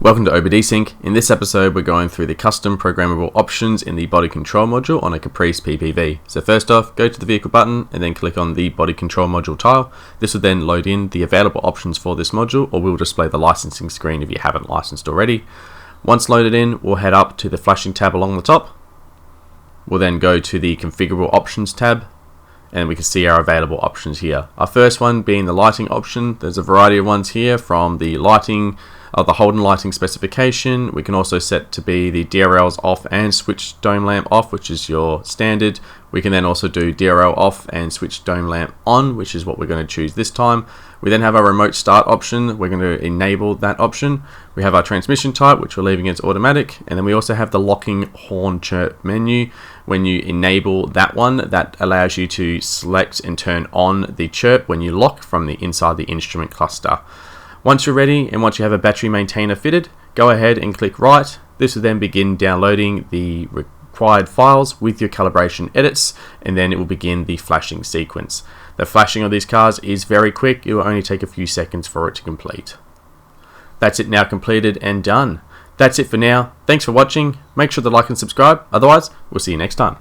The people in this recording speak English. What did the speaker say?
Welcome to OBDsync. In this episode we're going through the custom programmable options in the body control module on a Caprice PPV. So first off, go to the vehicle button and then click on the body control module tile. This will then load in the available options for this module, or will display the licensing screen if you haven't licensed already. Once loaded in, we'll head up to the flashing tab along the top. We'll then go to the configurable options tab, and we can see our available options here. Our first one being the lighting option. There's a variety of ones here, from the lighting, the Holden lighting specification. We can also set to be the DRLs off and switch dome lamp off, which is your standard. We can then also do DRL off and switch dome lamp on, which is what we're going to choose this time. We then have our remote start option. We're going to enable that option. We have our transmission type, which we're leaving as automatic, and then we also have the locking horn chirp menu. When you enable that one, that allows you to select and turn on the chirp when you lock from the inside the instrument cluster. Once you're ready and once you have a battery maintainer fitted, go ahead and click Write. This will then begin downloading the required files with your calibration edits, and then it will begin the flashing sequence. The flashing of these cars is very quick. It will only take a few seconds for it to complete. That's it now completed and done. That's it for now. Thanks for watching. Make sure to like and subscribe. Otherwise, we'll see you next time.